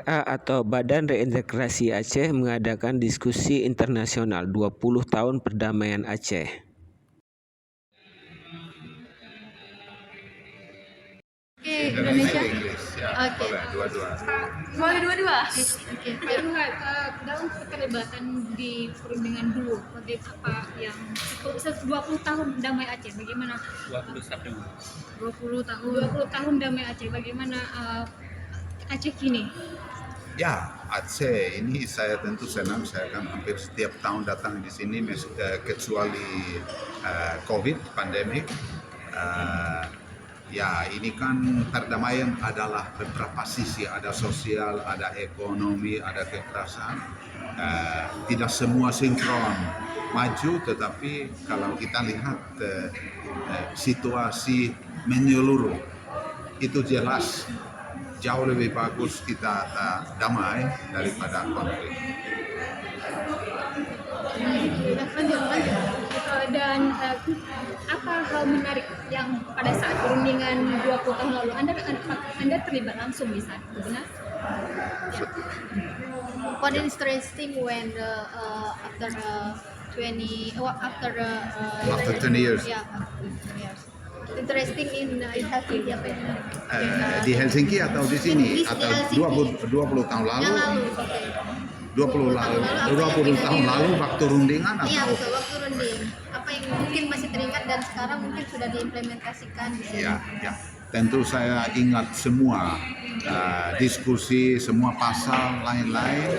BRA atau Badan Reintegrasi Aceh mengadakan diskusi internasional 20 tahun perdamaian Aceh. Oke, Indonesia. Oke. Boleh dua-dua. Oke. Pak Ilham, dalam keterlibatan di perundingan dulu, apa yang 20 tahun damai Aceh, bagaimana? 20 tahun damai Aceh, bagaimana Aceh kini? Ya, Aceh ini saya tentu senang, saya kan hampir setiap tahun datang di sini kecuali COVID, pandemik. Ya, ini kan perdamaian adalah beberapa sisi, ada sosial, ada ekonomi, ada kekerasan. Tidak semua sinkron maju, tetapi kalau kita lihat situasi menyeluruh, itu jelas jauh lebih bagus kita damai daripada konflik. Dan apa hal menarik yang pada saat perundingan 20 tahun lalu Anda terlibat langsung di sana, benar? What is interesting when after 20 years. Yeah, after 20 years. Interesting in Helsinki apa yang menarik? Di Helsinki atau di sini? Atau 20 tahun lalu? Yang lalu. 20 tahun lalu waktu rundingan atau? Iya, betul, waktu runding. Apa yang mungkin masih teringat dan sekarang mungkin sudah diimplementasikan di sini? Ya. Tentu saya ingat semua diskusi, semua pasal lain-lain.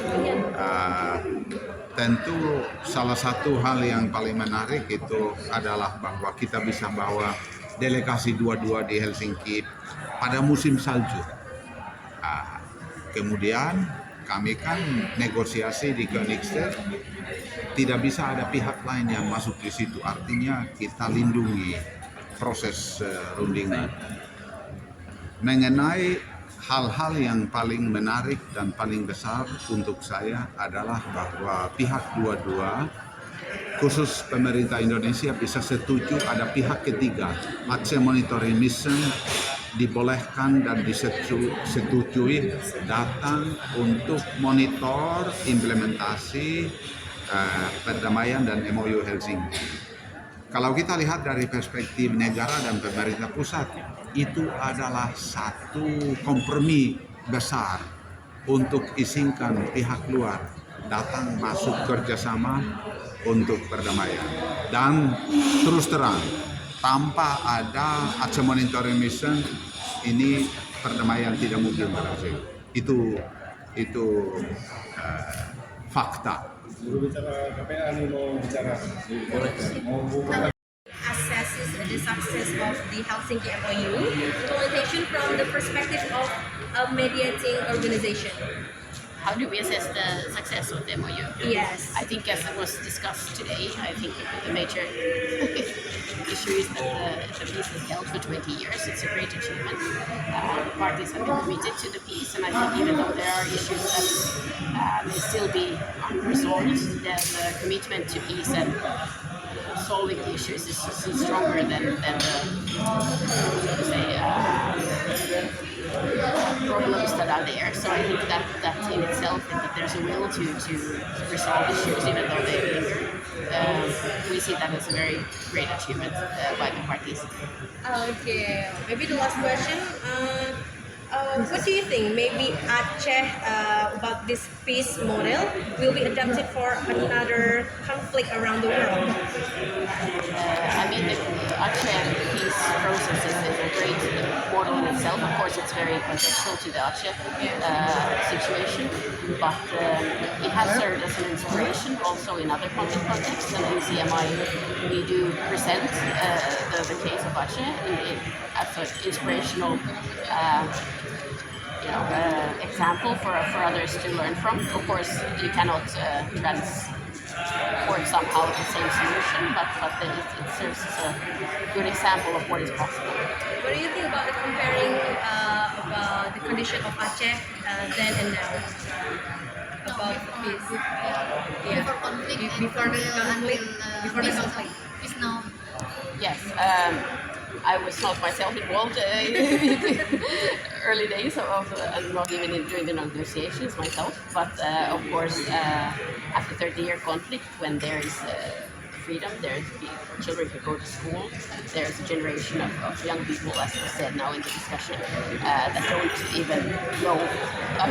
Tentu salah satu hal yang paling menarik itu adalah bahwa kita bisa bawa delegasi dua-dua di Helsinki pada musim salju. Kemudian kami kan negosiasi di Koningsted, tidak bisa ada pihak lain yang masuk di situ. Artinya kita lindungi proses rundingan. Mengenai hal-hal yang paling menarik dan paling besar untuk saya adalah bahwa pihak dua-dua, khusus pemerintah Indonesia, bisa setuju ada pihak ketiga, Aceh Monitoring Mission, dibolehkan dan disetujui datang untuk monitor implementasi perdamaian dan MOU Helsinki. Kalau kita lihat dari perspektif negara dan pemerintah pusat, itu adalah satu kompromi besar untuk izinkan pihak luar datang masuk kerjasama untuk perdamaian. Dan terus terang, tanpa ada Aceh Monitoring Mission, ini perdamaian tidak mungkin berhasil. Itu fakta. Juru bicara KPA nih mau bicara. Assesses the success of the Helsinki MOU implementation from the perspective of a mediating organization. How do we assess the success of the MOU? Yes. I think as it was discussed today, I think the major issue is that the peace has held for 20 years. It's a great achievement. The parties have been committed to the peace, and I think even though there are issues that may still be unresolved, the commitment to peace and solving the issues is stronger than the problems that are there. So I think that in itself, that there's a will to resolve issues even though they linger. We see that as a very great achievement by the parties. Okay, maybe the last question. What do you think? Maybe Aceh about this peace model will be adapted for another conflict around the world? I mean, the Aceh peace process is a great model in itself. Of course, it's very contextual to the Aceh situation, but it has served as an inspiration also in other conflict contexts. And in CMI, we do present the case of Aceh as an inspirational example for others to learn from. Of course, you cannot transport somehow the same solution, but it serves as a good example of what is possible. What do you think about comparing about the condition of Aceh then and now? About peace? Yeah. Before conflict. Before the conflict. Peace now. Yes, I was not myself involved early days I'm not even during the negotiations myself. But of course, after 30-year conflict, when there is freedom, children can go to school. There's a generation of young people, as was said now in the discussion, that don't even know, or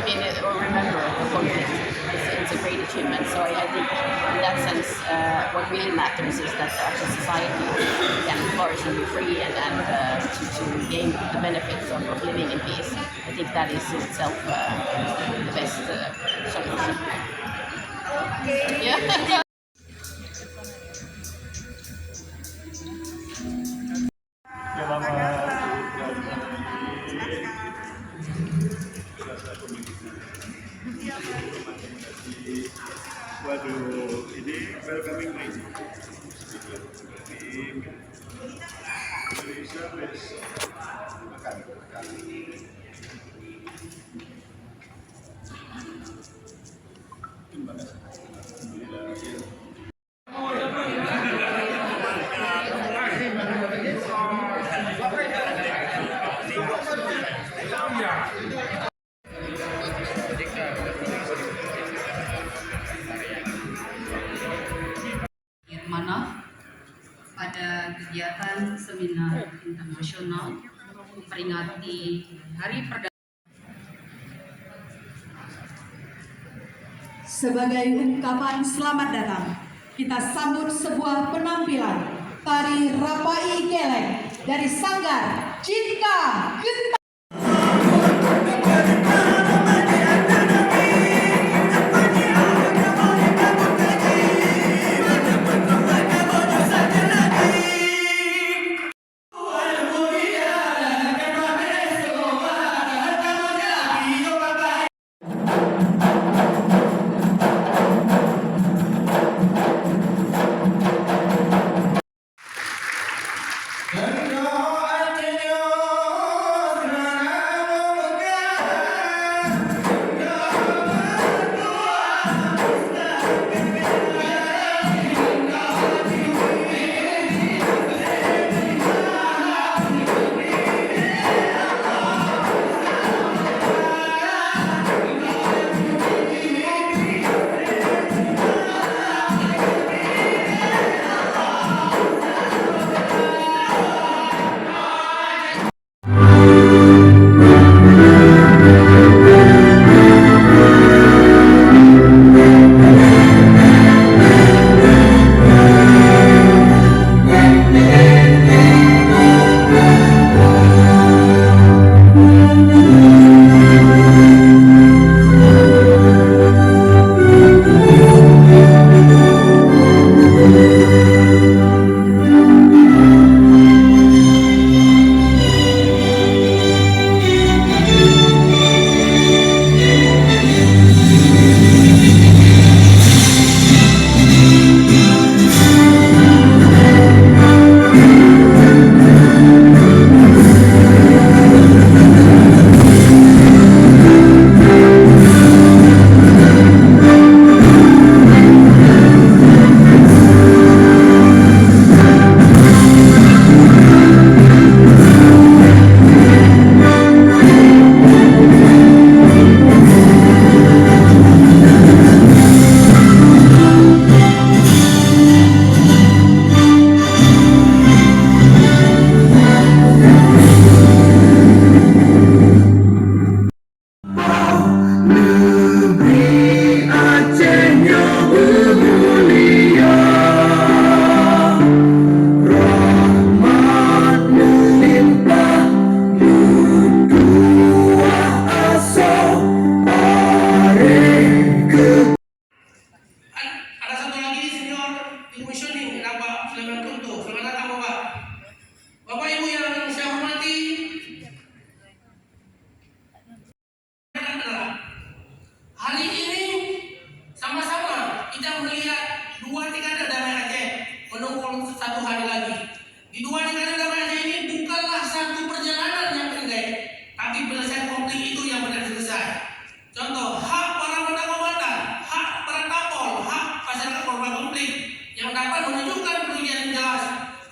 remember the conflict. It's a great achievement. So I think in that sense, what really matters is that our society can flourish and be free and to gain the benefits of living in peace. I think that is in itself the best solution. Yeah. Waduh, ini welcoming night. Indonesia wis makan. Mana pada kegiatan seminar internasional memperingati Hari Perdamaian. Sebagai ungkapan selamat datang, kita sambut sebuah penampilan tari Rapai Geleng dari Sanggar Cinta Genta.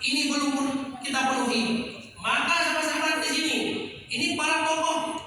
Ini belum kita penuhi. Maka sama-sama di sini, ini para tokoh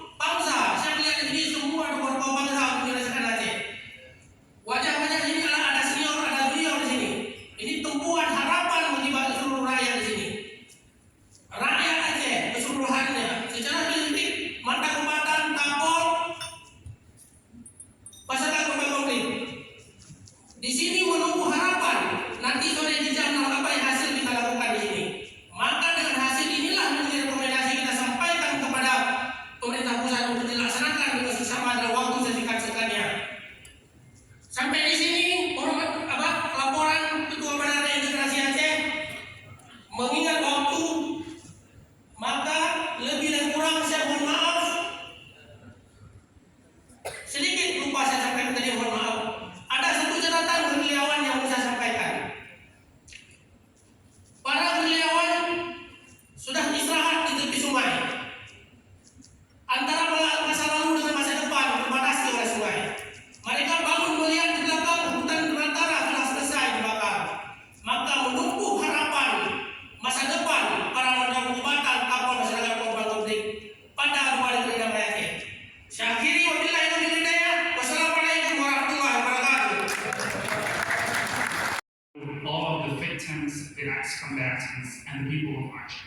citizens and the people of Aceh.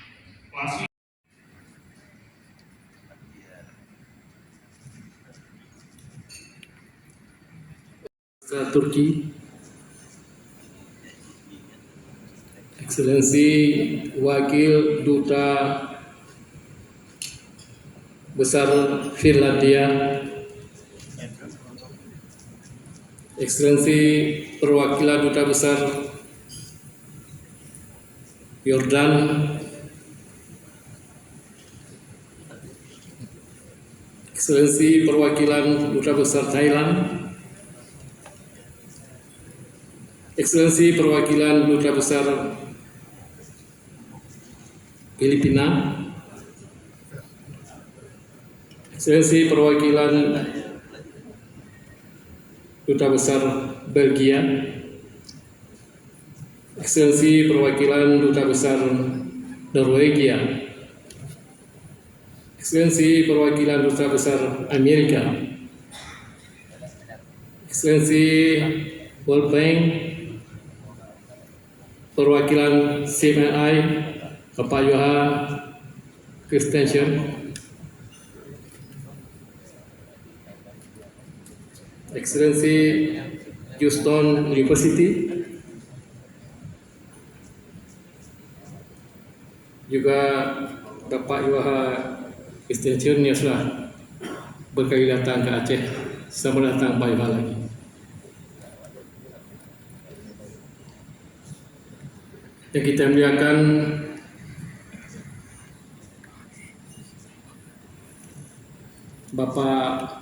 Last week, Turki, Ekselesi Wakil Duta Besar Finlandia, Ekselesi Perwakilan Duta Besar Yordan, Ekselesi Perwakilan Duta Besar Thailand, Ekselesi Perwakilan Duta Besar Filipina, Ekselesi Perwakilan Duta Besar Belgia, Ekselesi Perwakilan Duta Besar Norwegia, Ekselesi Perwakilan Duta Besar Amerika, Ekselesi World Bank, Perwakilan CMI, Kapayuha Christensen, Ekselesi Houston University, juga Bapak Yuha Christensen yang sudah berkali datang ke Aceh. Selamat datang Pak Yuha lagi. Yang kita muliakan Bapak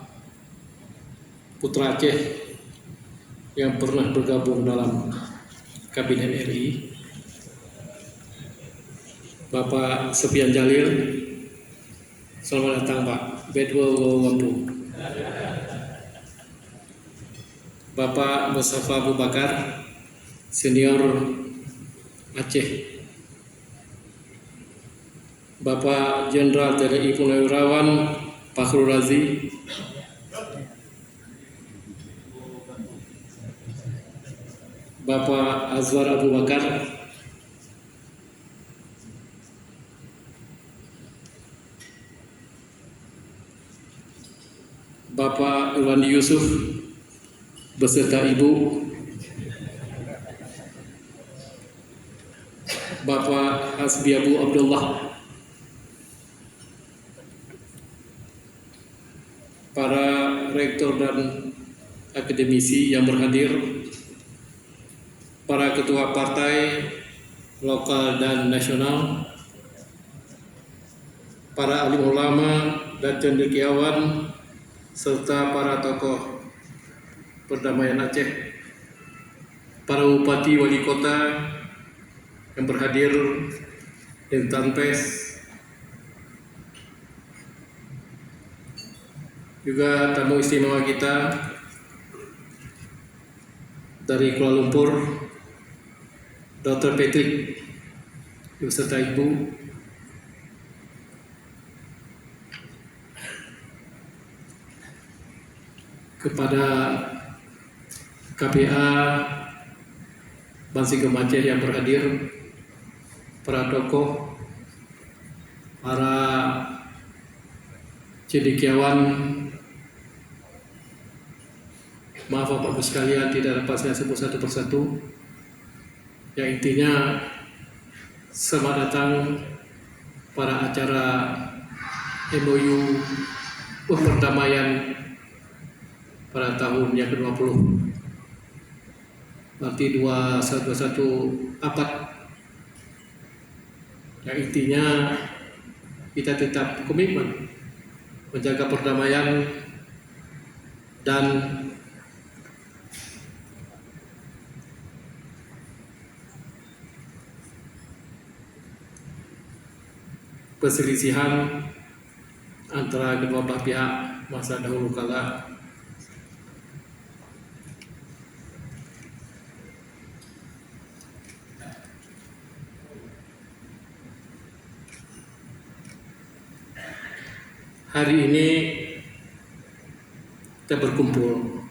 Putra Aceh yang pernah bergabung dalam Kabinet RI, Bapak Sepian Jalil. Selamat datang Pak. Bedwell Wawampu. Bapak Mustafa Abu Bakar, Senior Aceh. Bapak Jenderal TNI Purnawirawan Fakhrul Razi, Bapak Azwar Abu Bakar, Bapak Irwandi Yusuf beserta Ibu, Bapak Hasbi Abu Abdullah, para rektor dan akademisi yang berhadir, para ketua partai lokal dan nasional, para alim ulama dan cendekiawan, serta para tokoh perdamaian Aceh, para bupati wali kota yang berhadir, insan pers, juga tamu istimewa kita dari Kuala Lumpur, Dr. Patrick beserta Ibu, kepada KPA Bansinggem Aceh yang berhadir, para tokoh, para cendekiawan, maaf Bapak-Ibu sekalian tidak dapat saya sebut satu persatu. Yang intinya selamat datang pada acara MOU perdamaian pada tahun yang ke-20. Berarti 21 abad. Yang intinya kita tetap komitmen menjaga perdamaian dan perselisihan antara kedua belah pihak masa dahulu kala. Hari ini kita berkumpul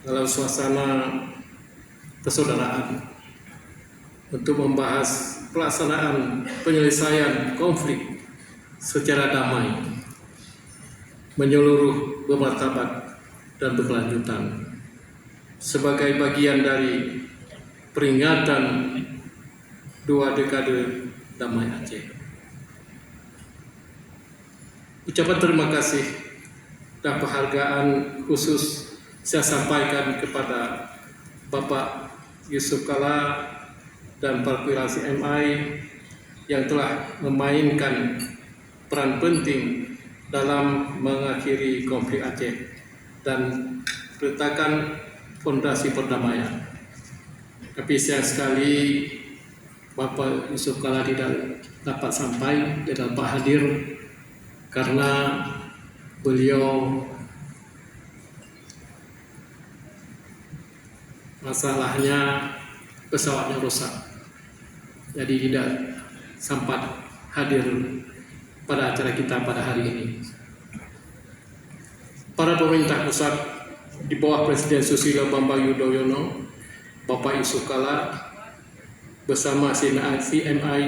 dalam suasana persaudaraan untuk membahas pelaksanaan penyelesaian konflik secara damai, menyeluruh, bermartabat, dan berkelanjutan sebagai bagian dari peringatan 2 dekade damai Aceh. Ucapan terima kasih dan penghargaan khusus saya sampaikan kepada Bapak Yusuf Kala dan perwakilan MI yang telah memainkan peran penting dalam mengakhiri konflik Aceh dan meletakkan fondasi perdamaian. Tapi sayang sekali Bapak Yusuf Kala tidak dapat sampai, tidak dapat hadir karena beliau masalahnya pesawatnya rusak, jadi tidak sempat hadir pada acara kita pada hari ini. Para pemerintah pusat di bawah Presiden Susilo Bambang Yudhoyono, Bapak Yusuf Kala bersama CMI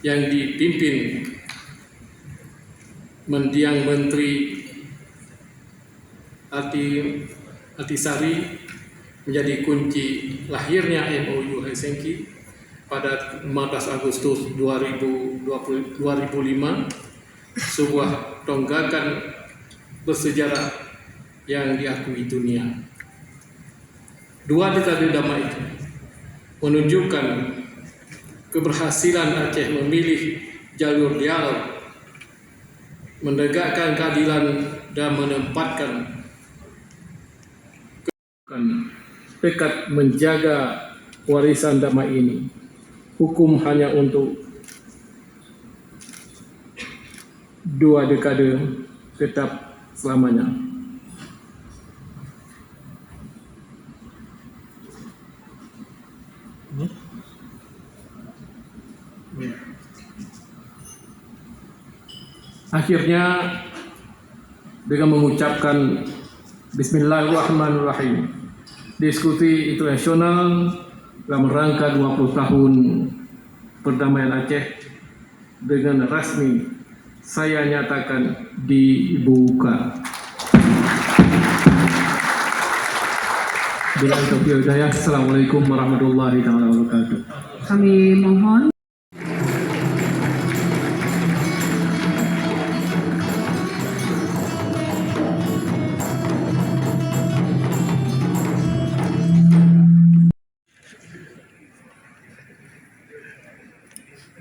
yang dipimpin Mendiang Menteri Artisari menjadi kunci lahirnya MOU Helsinki pada 15 Agustus 2005, sebuah tonggakan bersejarah yang diakui dunia. 2 dekade damai itu menunjukkan keberhasilan Aceh memilih jalur dialog, menegakkan keadilan dan menempatkan tekad menjaga warisan damai ini. Hukum hanya untuk 2 dekade tetap selamanya. Akhirnya dengan mengucapkan Bismillahirrahmanirrahim, diskusi internasional dalam rangka 20 tahun perdamaian Aceh dengan resmi saya nyatakan dibuka. Bila taufiq hidayah, Assalamualaikum warahmatullahi wabarakatuh. Kami mohon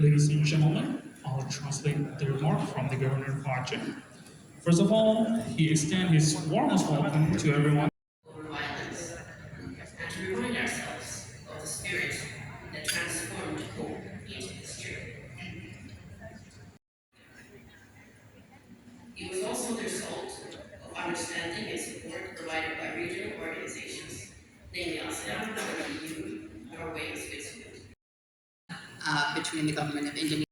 Ladies and gentlemen, I'll translate the remark from the Governor of Aceh. First of all, he extends his warmest welcome to everyone. Over violence, and to remind ourselves of the spirit that transformed hope into history. It was also the result of understanding and support provided by regional organizations, namely ASEAN, the EU, Norway, and Switzerland. Between the government of Indonesia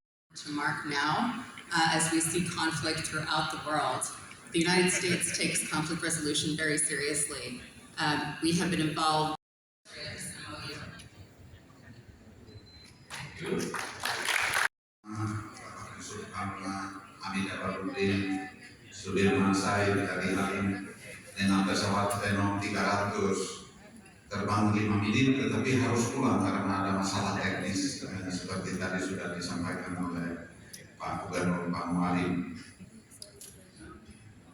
to mark now, as we see conflict throughout the world. The United States takes conflict resolution very seriously. We have been involved. Sudirman Said dari Halim dengan pesawat Phenom 300 terbang 5 menit tetapi harus pulang karena ada masalah teknis seperti tadi sudah disampaikan oleh Pak Gubernur Pak Mualim.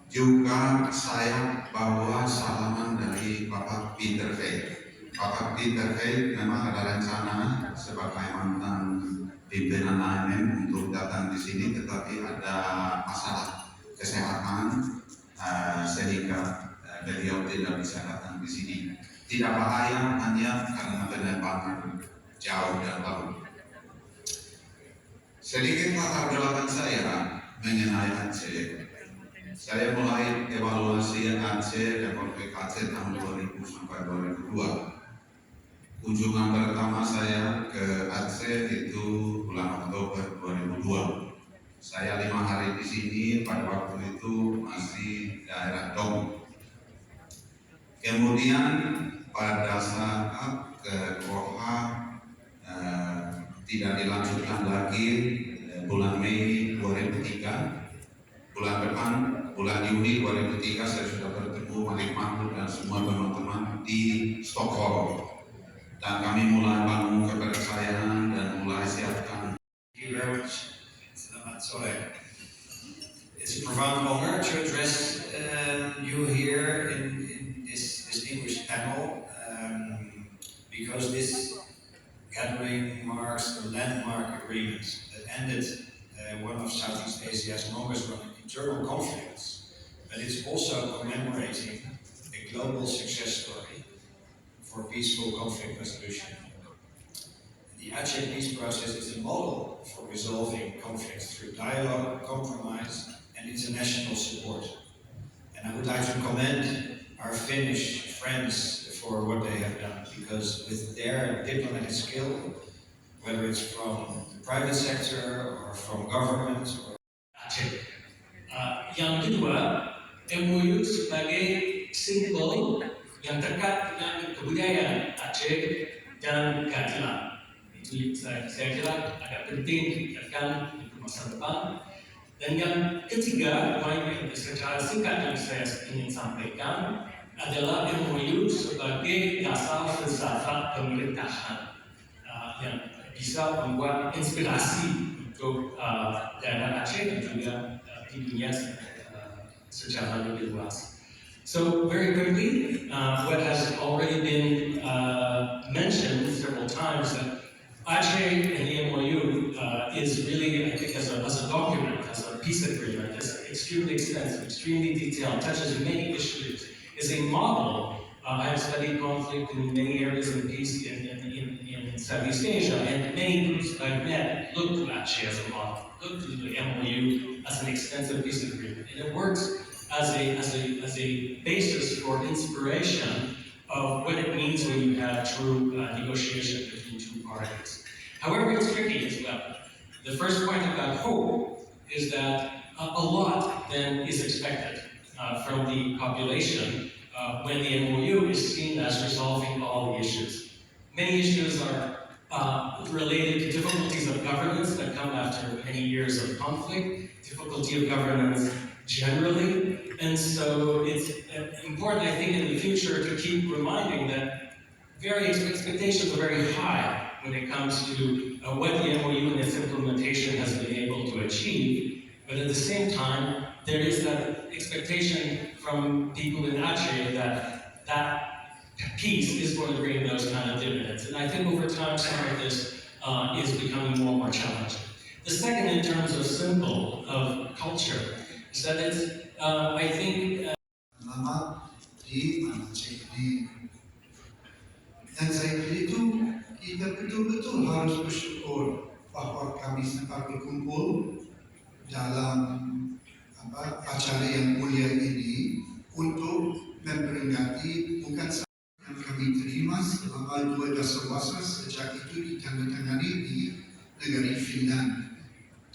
Juga saya bawa salaman dari Bapak Peter Feit. Bapak Peter Feit memang ada rencana sebagai mantan pimpinan AMM untuk datang di sini tetapi ada masalah kesehatan sehingga beliau tidak bisa datang di sini. Tidak bahaya, hanya karena penerbangan jauh dan laut. Sedikit latar belakang saya mengenai Aceh. Saya mulai evaluasi Aceh dan konflik Aceh tahun 2000 sampai 2002. Kunjungan pertama saya ke Aceh itu bulan Oktober 2002. Saya 5 hari di sini, pada waktu itu masih daerah Dom. Kemudian pada saat ke Koha dilanjutkan lagi bulan Mei 2003. Bulan depan, bulan Juni 2003 saya sudah bertemu Malik Mahmud dan semua teman-teman di Stockholm. Dan kami mulai bangun kepercayaan dan mulai siapkan. Thank you very much. Selamat sore. It's a profound honor to address you here in this distinguished panel because this gathering marks a landmark agreement that ended one of Southeast Asia's longest running internal conflicts, but it's also commemorating a global success story for peaceful conflict resolution. The Aceh peace process is a model for resolving conflicts through dialogue, compromise, and international support. And I would like to commend our Finnish friends for what they have done, because with their diplomatic skill, whether it's from the private sector or from government or Aceh. Yang kedua, MOU sebagai simbol yang dekat dengan kebudayaan Aceh dan keadilan. Itu saya kira agak penting ditekan di masa depan. Dan yang ketiga, poin yang secara singkat yang saya ingin sampaikan adalah MOU sebagai dasar filsafat pemerintahan yang bisa membuat inspirasi untuk daerah Aceh dan juga di dunia secara lebih luas. So very quickly, what has already been mentioned several times, that Aceh and the MOU is really, I think, as a document, as a peace agreement, is extremely extensive, extremely detailed, touches many issues, is a model. I have studied conflict in many areas of peace in Southeast Asia, and many groups I've met look to Aceh as a model, look to the MOU as an extensive peace agreement, and it works as a basis for inspiration of what it means when you have true negotiation between two parties. However, it's tricky as well. The first point about hope is that a lot then is expected from the population when the MOU is seen as resolving all the issues. Many issues are related to difficulties of governance that come after many years of conflict, difficulty of governance generally, and so it's important, I think, in the future to keep reminding that various expectations are very high when it comes to what the MOU and its implementation has been able to achieve, but at the same time, there is that expectation from people in Aceh that peace is going to bring those kind of dividends. And I think over time, some of this is becoming more and more challenging. The second, in terms of symbol of culture, is that it's, I think... Selamat di Aceh ini. Dan saya kira itu kita betul-betul harus bersyukur bahawa kami sempat berkumpul dalam acara yang mulia ini untuk memperingati bukan saja yang kami terima selama 2 dasar sejak itu ditandatangani di negara Finland.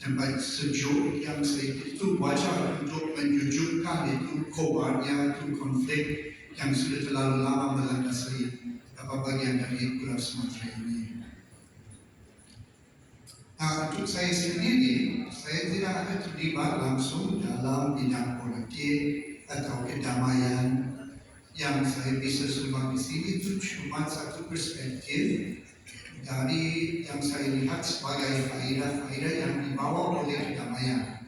Tempat sejuk yang saya kira itu wajar untuk menunjukkan itu kobarnya itu konflik yang sudah terlalu lama melandasi bagian dari Pulau Sumatera ini. Nah, untuk saya sendiri, saya tidak ada terlibat langsung dalam bidang politik atau kedamaian. Yang saya bisa sumbang di sini itu cuma satu perspektif dari yang saya lihat sebagai faedah-faedah yang dibawa oleh kedamaian.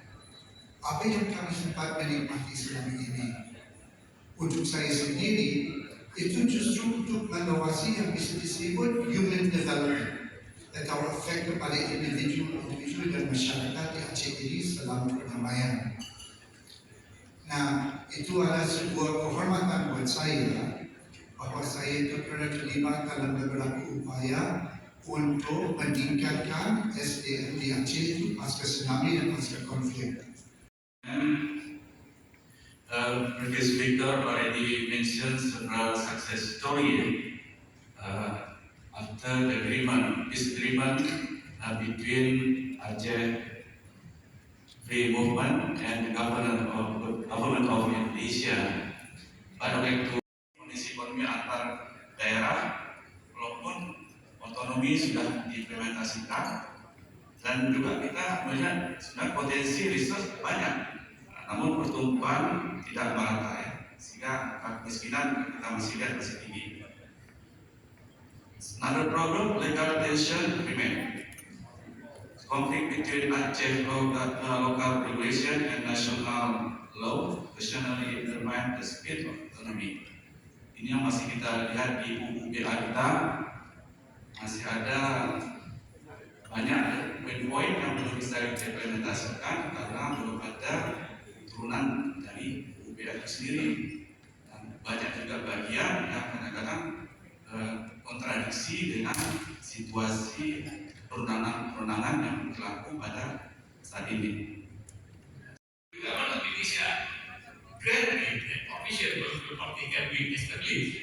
Apa yang kami sempat menikmati selama ini? Untuk saya sendiri, itu justru untuk mengawasi yang bisa disebut human development atau efek kepada individu dan masyarakat di Aceh ini selama perdamaian. Nah, itu adalah sebuah kehormatan buat saya bahwa saya itu pernah terlibat dalam beberapa upaya untuk meningkatkan SDM di Aceh itu pasca tsunami dan pasca konflik. Previous speaker already mentioned several success stories after the peace agreement between Aceh Free Movement and the government of Indonesia. Pada waktu kondisi ekonomi antar daerah, walaupun otonomi sudah diimplementasikan, Dan juga kita melihat sebenarnya potensi resource banyak, namun pertumbuhan tidak merata ya, sehingga kemiskinan kita masih lihat masih tinggi. Another problem, legal tension remain. Conflict between Aceh local regulation and national law occasionally undermine the speed of economy. Ini yang masih kita lihat di UUBA kita, masih ada banyak poin-poin yang belum bisa diimplementasikan karena belum ada turunan dari UUBA itu sendiri. Dan banyak juga bagian yang kadang-kadang kontradiksi dengan situasi perundangan yang berlaku pada saat ini. Government of Indonesia granted that official political party can be established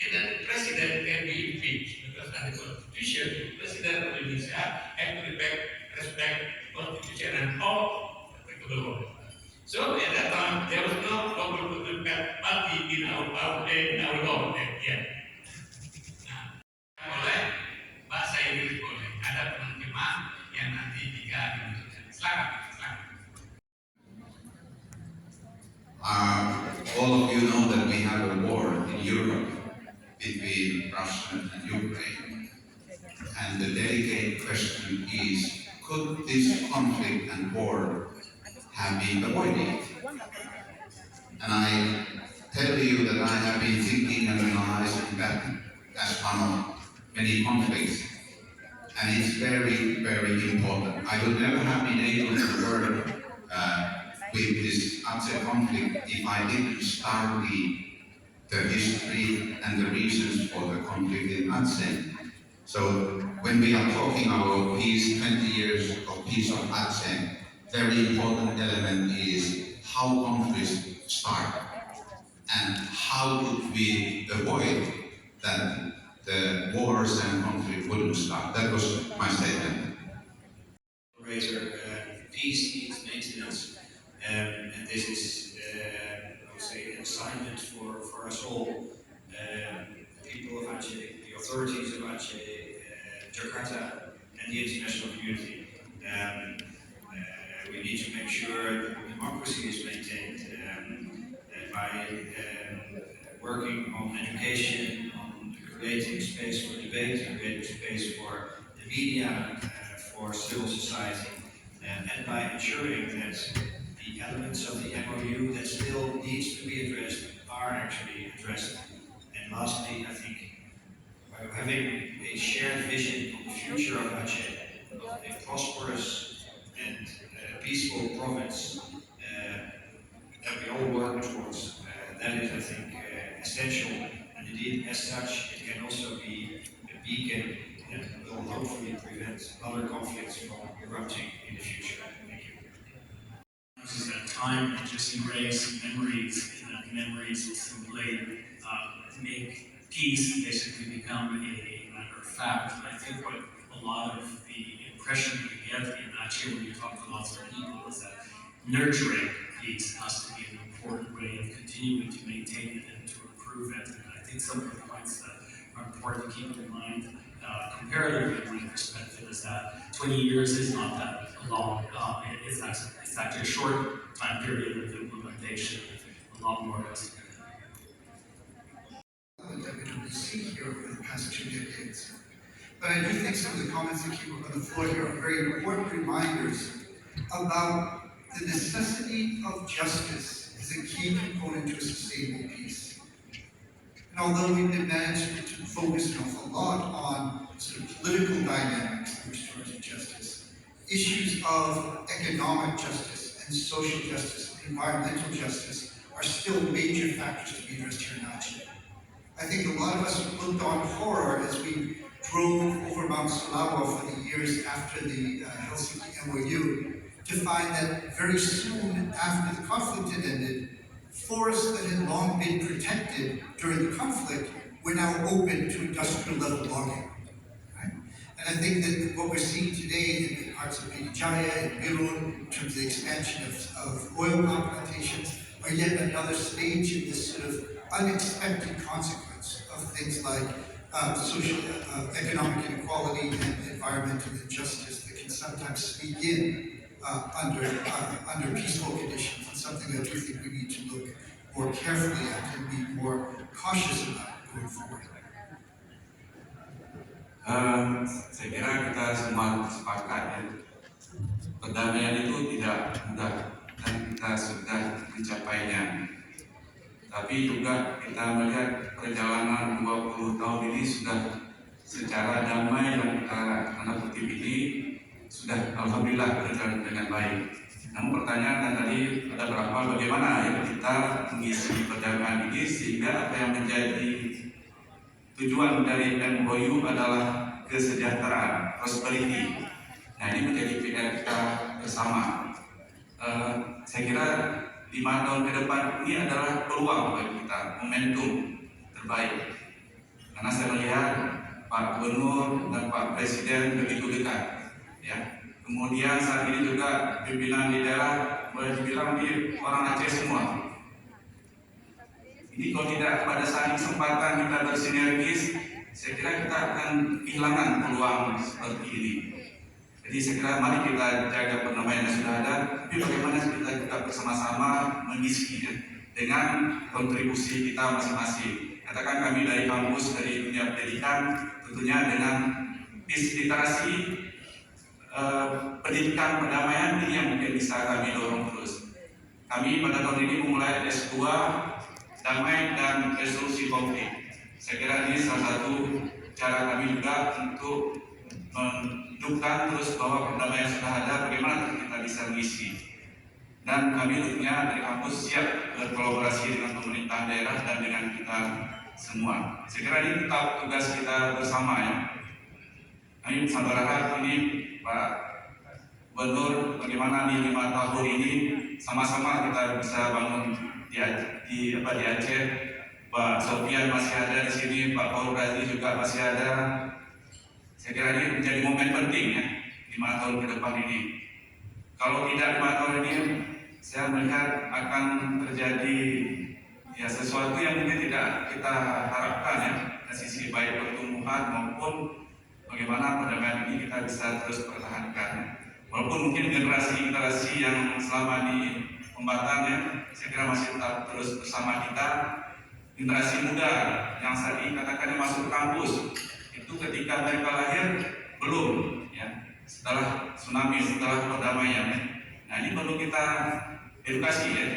and then the president can be impeached because under the constitution, the president of Indonesia has to respect constitution and all applicable law. So at that time, there was no local political party in our law yet. Oleh bahasa Inggris boleh ada penerjemah yang nanti jika dibutuhkan. Silakan. All of you know that we have a war in Europe between Russia and Ukraine. And the delicate question is, could this conflict and war have been avoided? And I tell you that I have been thinking and analyzing that as one of many conflicts. And it's very, very important. I would never have been able to work with this Aceh conflict if I didn't study the history and the reasons for the conflict in Aceh. So when we are talking about peace, 20 years of peace of Aceh, very important element is how conflicts start and how could we avoid that the wars and conflict wouldn't start. That was my statement. Peace needs maintenance, and this is, I would say, an assignment for us all. The people of Aceh, the authorities of Aceh, Jakarta, and the international community. We need to make sure that democracy is maintained by working on education, on creating space for debate, creating space for the media, for civil society, and by ensuring that the elements of the MOU that still needs to be addressed are actually addressed. And lastly, I think by having a shared vision of the future of Aceh, of a prosperous and peaceful province that we all work towards, that is, I think, essential. And indeed, as such, it can also be a beacon that will hopefully prevent other conflicts from erupting in the future. Thank you. This is a time to just erase memories, and that memories will simply make peace basically become a matter of fact. And I think what a lot of the impression we get in Aceh when you talk to lots of people is that nurturing peace has to be an important way of continuing to maintain it and to improve it. And I think some of the points that are important to keep in mind, comparatively in my perspective, is that 20 years is not that long. It's actually a short time period of implementation. A lot more has to be done. That we see here over the past 2 decades. But I do think some of the comments that came up on the floor here are very important reminders about the necessity of justice as a key component to a sustainable peace. And although we've been managed to focus an awful lot on sort of political dynamics and restorative justice, issues of economic justice and social justice and environmental justice are still major factors to be addressed here in Aceh. I think a lot of us looked on horror as we drove over Mount Sulawa for the years after the Helsinki MOU to find that very soon after the conflict had ended, forests that had long been protected during the conflict were now open to industrial level logging. Right? And I think that what we're seeing today in parts of Pidijaya and Birun, in terms of the expansion of oil palm plantations, are yet another stage in this sort of unexpected consequence of things like social, economic inequality and environmental injustice that can sometimes begin under peaceful conditions. It's something that we think we need to look more carefully at and be more cautious about going forward. Saya kira kita semua sepakat ya, perdamaian itu tidak mudah dan kita sudah mencapainya. Tapi juga kita melihat perjalanan 20 tahun ini sudah secara damai yang kita tanda kutip ini sudah alhamdulillah berjalan dengan baik. Namun pertanyaan tadi ada berapa bagaimana ya kita mengisi perdamaian ini sehingga apa yang menjadi tujuan dari MOU adalah kesejahteraan, prosperity. Nah ini menjadi PR kita bersama. Saya kira 5 tahun ke depan ini adalah peluang bagi kita, momentum terbaik. Karena saya melihat Pak Gubernur dan Pak Presiden begitu dekat. Ya. Kemudian saat ini juga pimpinan di daerah boleh dibilang di orang Aceh semua. Ini kalau tidak pada saat kesempatan kita bersinergis, saya kira kita akan kehilangan peluang seperti ini. Jadi saya kira mari kita jaga perdamaian yang sudah ada, tapi bagaimana kita juga bersama-sama mengisi dengan kontribusi kita masing-masing. Katakan kami dari kampus, dari dunia pendidikan, tentunya dengan literasi pendidikan perdamaian ini yang mungkin bisa kami dorong terus. Kami pada tahun ini memulai S2 damai dan resolusi konflik. Saya kira ini salah satu cara kami juga untuk menunjukkan terus bahwa perdamaian sudah ada, bagaimana kita bisa mengisi. Dan kami tentunya dari kampus siap berkolaborasi dengan pemerintah daerah dan dengan kita semua. Saya kira ini tetap tugas kita bersama ya. Kami sangat berharap ini Pak Gubernur, bagaimana di 5 tahun ini sama-sama kita bisa bangun di Aceh. Pak Sofian masih ada di sini, Pak Paul Razi juga masih ada. Saya kira ini menjadi momen penting ya 5 tahun ke depan ini. Kalau tidak 5 tahun ini, saya melihat akan terjadi ya sesuatu yang mungkin tidak kita harapkan ya dari sisi baik pertumbuhan maupun bagaimana perdamaian ini kita bisa terus pertahankan. Walaupun mungkin generasi yang selama di kombatan ya, saya kira masih tetap terus bersama kita. Generasi muda yang saat ini katakannya masuk ke kampus, itu ketika mereka lahir belum ya, setelah tsunami, setelah perdamaian. Nah ini perlu kita edukasi ya,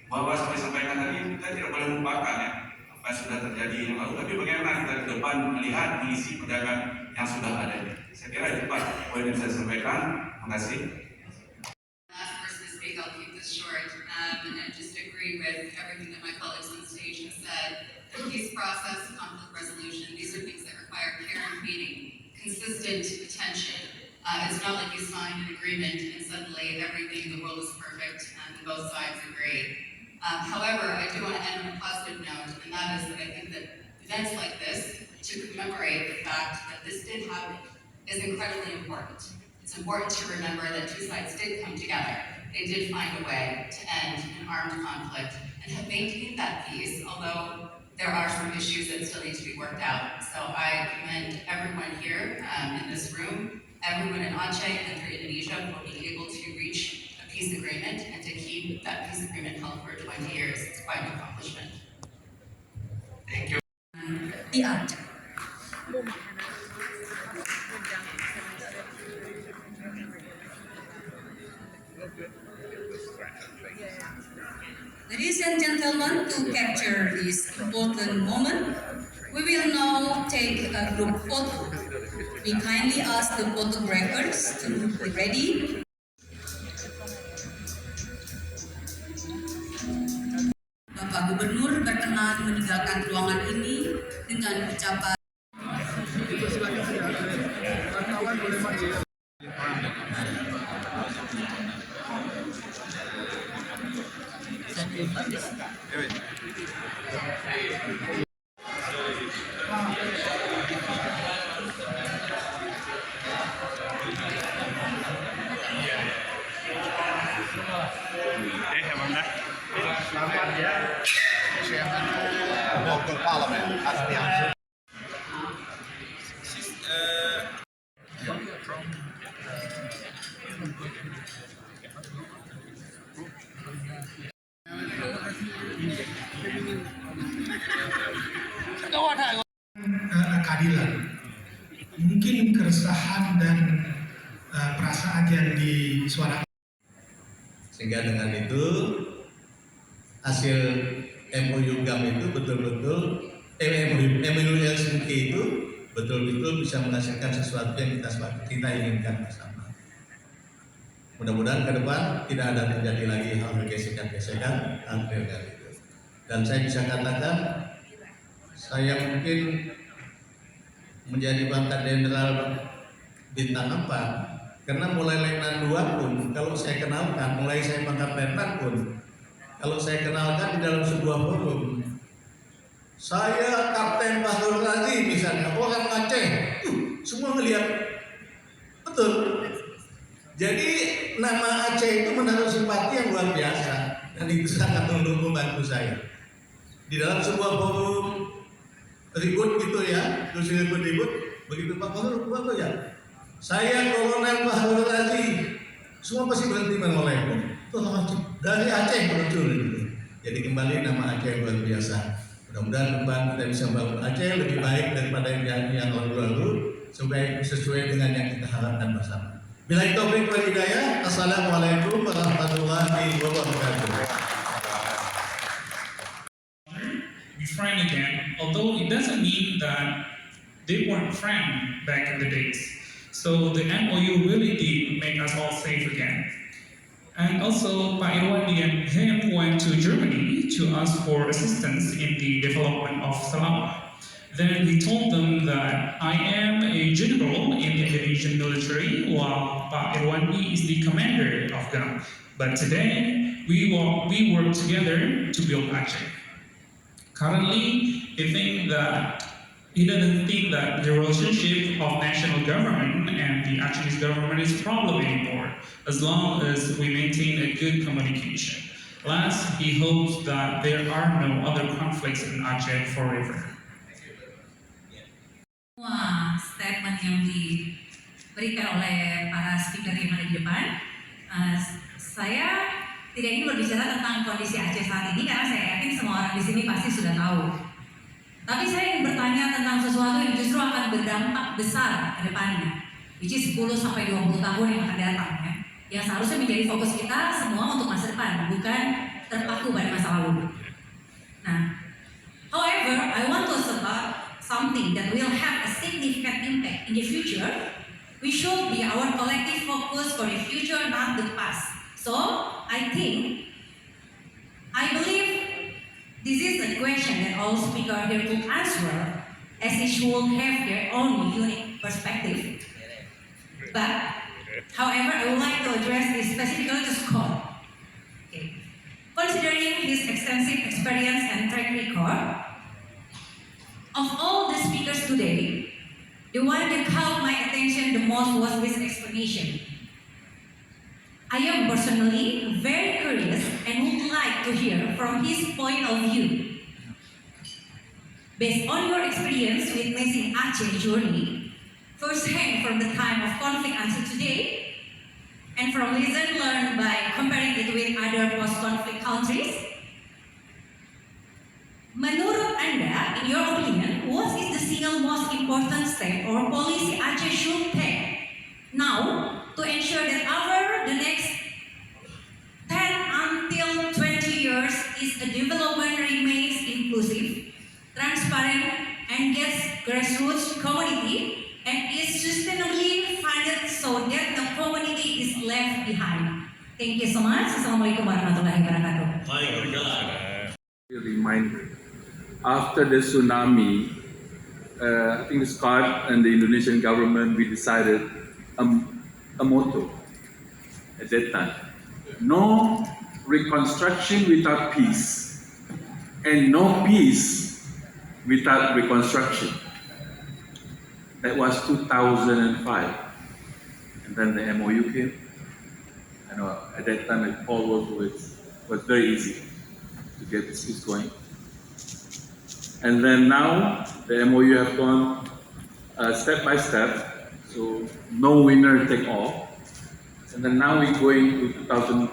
bahwa seperti sampaikan tadi kita tidak boleh melupakan ya apa yang sudah terjadi yang lalu, tapi bagaimana kita ke depan melihat mengisi perdagangan yang sudah ada. Saya kira itu Pak poin yang saya sampaikan. Terima kasih. Last person to speak, I'll keep this short, and I just agree with everything that my colleagues on stage have said. The peace process, conflict resolution, these are things that require care and feeding, consistent attention. It's not like you signed an agreement and suddenly everything in the world is perfect and both sides agree. However, I do want to end on a positive note, and that is that I think that events like this, to commemorate the fact that this did happen, is incredibly important. It's important to remember that two sides did come together. They did find a way to end an armed conflict and have maintained that peace, although there are some issues that still need to be worked out. So I commend everyone here in this room, everyone in Aceh and through Indonesia for being able to reach a peace agreement and to keep that peace agreement held for 20 years. It's quite an accomplishment. Thank you. Di Aceh. Ladies and gentlemen, to capture this important moment, we will now take a group photo. We kindly ask the photographers to be ready. Bapak Gubernur berkenan meninggalkan ruangan ini dengan ucapan Local parliament has the answer. keadilan. Mungkin keresahan dan perasaan yang disuarakan. Sehingga dengan itu hasil MOU GAM itu betul-betul MOU Helsinki itu betul-betul bisa menghasilkan sesuatu yang kita inginkan bersama. Mudah-mudahan ke depan tidak ada terjadi lagi hal gesekan-gesekan hampir dari itu. Dan saya bisa katakan, saya mungkin menjadi pangkat jenderal bintang 4 karena mulai letnan 2 pun kalau saya kenalkan, mulai saya pangkat letnan pun kalau saya kenalkan di dalam sebuah forum, saya Kapten Bahrul Razi misalnya, orang Aceh, semua ngelihat betul. Jadi nama Aceh itu menaruh simpati yang luar biasa dan itu sangat membantu saya. Di dalam sebuah forum ribut gitu ya, terus ribut, begitu Pak Bahrul keluar ya, saya Kolonel Bahrul Razi, semua pasti berhenti menoleh. Dari Aceh muncul gitu. Jadi kembali nama Aceh luar biasa. Mudah-mudahan depan kita bisa bangun Aceh lebih baik daripada yang lalu-lalu supaya sesuai dengan yang kita harapkan bersama. Billahi taufiq wal hidayah. Assalamualaikum warahmatullahi wabarakatuh. Be friend again, although it doesn't mean that they weren't friends back in the days. So the MOU really did make us all safe again. And also, Pak Irwandi and him went to Germany to ask for assistance in the development of Selama. Then he told them that I am a general in the Indonesian military, while Pak Irwandi is the commander of GAM. But today, we work together to build Aceh. Currently, he doesn't think that the relationship of national government and the Aceh's government is a problem anymore, as long as we maintain a good communication. Last, he hopes that there are no other conflicts in Aceh forever. Semua statement yang diberikan oleh para speaker yang ada di depan, saya tidak ingin berbicara tentang kondisi Aceh saat ini karena saya yakin semua orang di sini pasti sudah tahu. Tapi saya ingin bertanya tentang sesuatu yang justru akan berdampak besar ke depannya, which is 10 sampai 20 tahun yang akan datang ya. Yang seharusnya menjadi fokus kita semua untuk masa depan, bukan terpaku pada masa lalu. Nah, however, I want to about something that will have a significant impact in the future. We should be our collective focus for the future, not the past. So, I believe this is a question that all speakers here could answer, as each will have their own unique perspective. But, however, I would like to address this specifically to Scott. Okay. Considering his extensive experience and track record, of all the speakers today, the one that caught my attention the most was his explanation. I am personally very curious and would like to hear from his point of view. Based on your experience witnessing Aceh journey, firsthand from the time of conflict until today, and from lessons learned by comparing it with other post-conflict countries, menurut Anda, in your opinion, what is the single most important step or policy Aceh should take now to ensure that over the next 10 until 20 years is a development remains inclusive, transparent, and gets grassroots community and is sustainably funded so that the community is left behind. Thank you so much. Assalamualaikum warahmatullahi wabarakatuh. Reminder. After the tsunami, I think Scott and the Indonesian government, we decided a motto at that time. No reconstruction without peace, and no peace without reconstruction. That was 2005. And then the MOU came. I know at that time it all was very easy to get this peace going. And then now the MOU have gone step by step, so no winner take all. And then now we're going to 2025.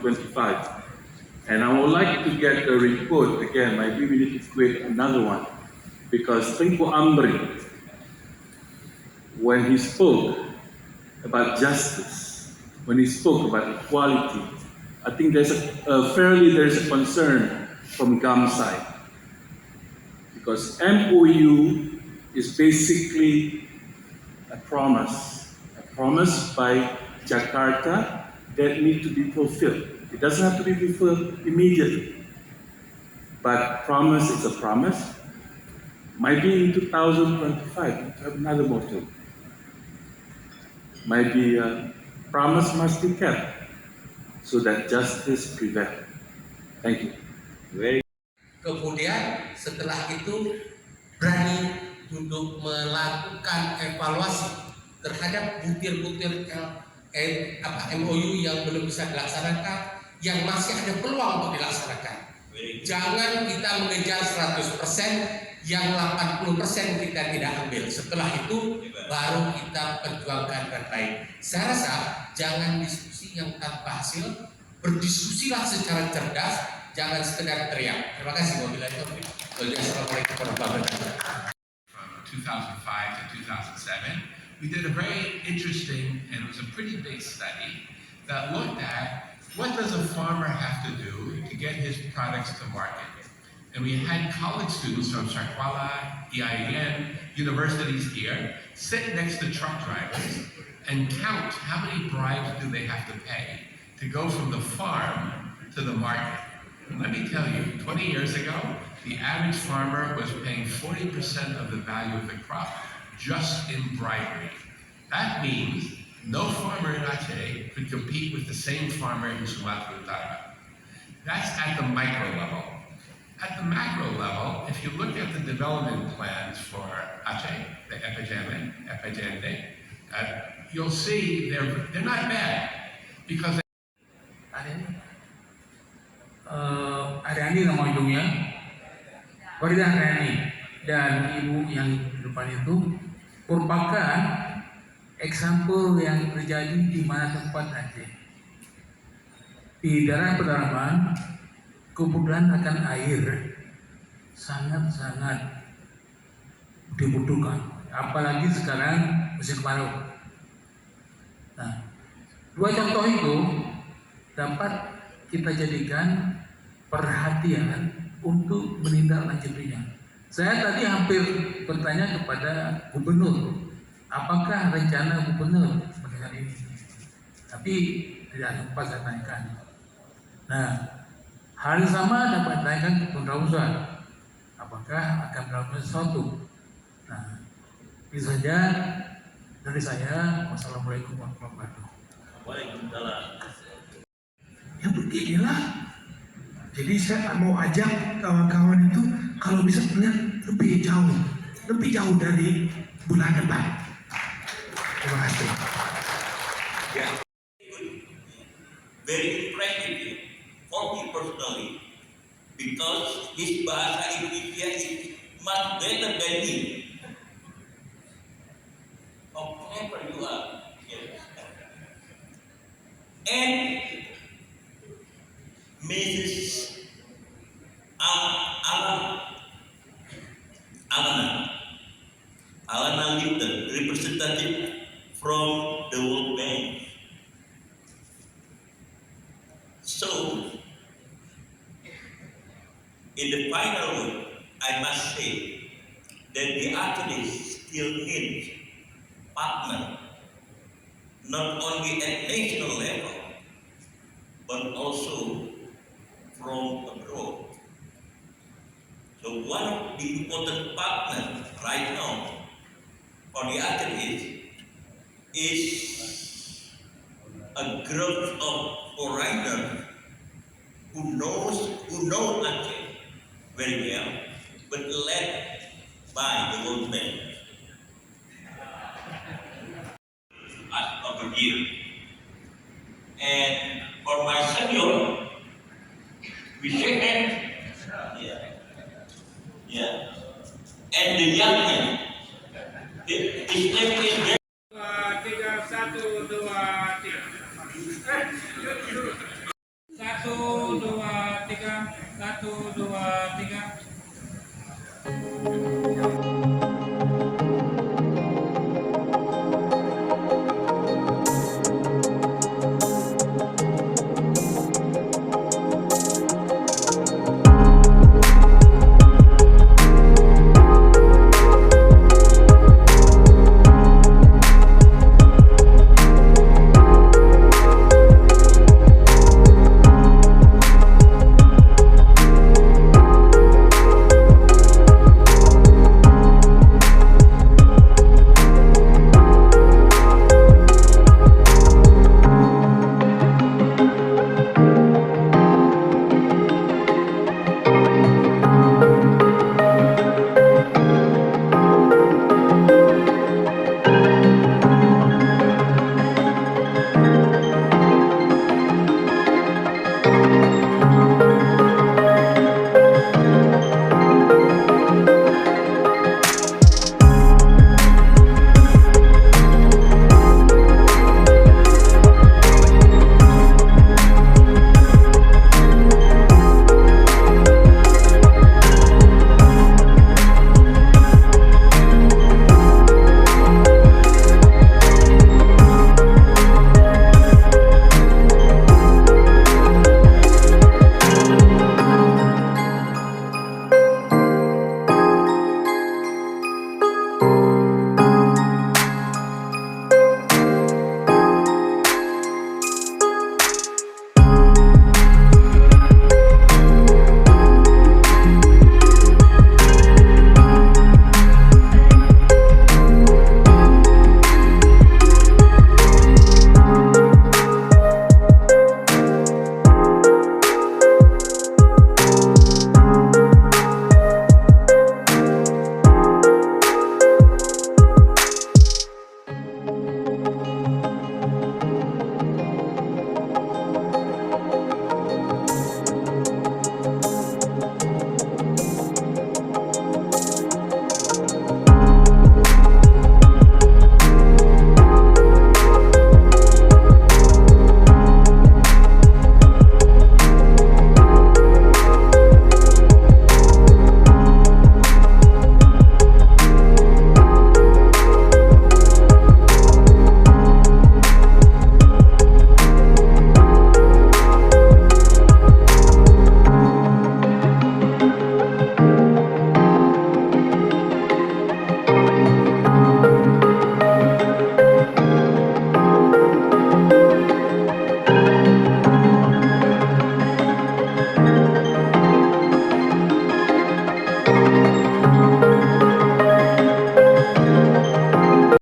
And I would like to get a report again, maybe we need to create another one, because Tengku Amri when he spoke about justice, when he spoke about equality, I think there's a concern from GAM side, because MOU is basically a promise by Jakarta that need to be fulfilled. It doesn't have to be fulfilled immediately, but promise is a promise. Maybe in 2025 we have another motto. Maybe promise must be kept so that justice prevails. Thank you. Kemudian setelah itu berani untuk melakukan evaluasi terhadap butir-butir MOU yang belum bisa dilaksanakan, yang masih ada peluang untuk dilaksanakan. Jangan kita mengejar 100%, yang 80% kita tidak ambil. Setelah itu baru kita perjuangkan dengan baik. Saya rasa jangan diskusi yang tanpa hasil, berdiskusilah secara cerdas, jangan sekedar teriak. Terima kasih. Assalamualaikum warahmatullahi wabarakatuh. From 2005 to 2007, we did a very interesting, and it was a pretty big study that looked at what does a farmer have to do to get his products to market. And we had college students from Sarkwala, EIN, universities here, sit next to truck drivers and count how many bribes do they have to pay to go from the farm to the market. And let me tell you, 20 years ago, the average farmer was paying 40% of the value of the crop just in bribery. That means no farmer in Aceh could compete with the same farmer in Sumatera Utara. That's at the micro level. At the macro level, if you look at the development plans for Aceh, the EPJMD, you'll see they're not bad because Ariani nama hidungnya, Faridah Ariani, dan ibu yang di depan itu merupakan example yang terjadi di mana tempat Aceh. Di daerah pedalaman, kebutuhan akan air sangat-sangat dibutuhkan, apalagi sekarang musim kemarau. Nah, dua contoh itu dapat kita jadikan perhatian untuk menindaklanjutinya. Saya tadi hampir bertanya kepada gubernur, apakah rencana gubernur mengenai ini? Tapi tidak sempat saya tanyakan. Nah, hal yang sama dapat ditanyakan ke Pendausah, apakah akan melakukan sesuatu? Nah, itu saja dari saya. Wassalamualaikum warahmatullahi wabarakatuh. Waalaikumsalam. Ya beginilah. Jadi saya mau ajak kawan-kawan itu kalau bisa melihat lebih jauh dari bulan depan. Terima kasih. Very impressive for me personally, because his bahasa Indonesia is much better than me. How clever you are. Yes. And Mrs. Alana Linton, representative from the World Bank. So, in the final word, I must say that the activists still need partner, not only at national level, but also from abroad. So one of the important partners right now for the activists is a group of foreigners who know Aceh very well, but led by the World Bank. Over here. And for my senior, we shake hands. Yeah. And the young man, his name is 3, 1, 2, 3.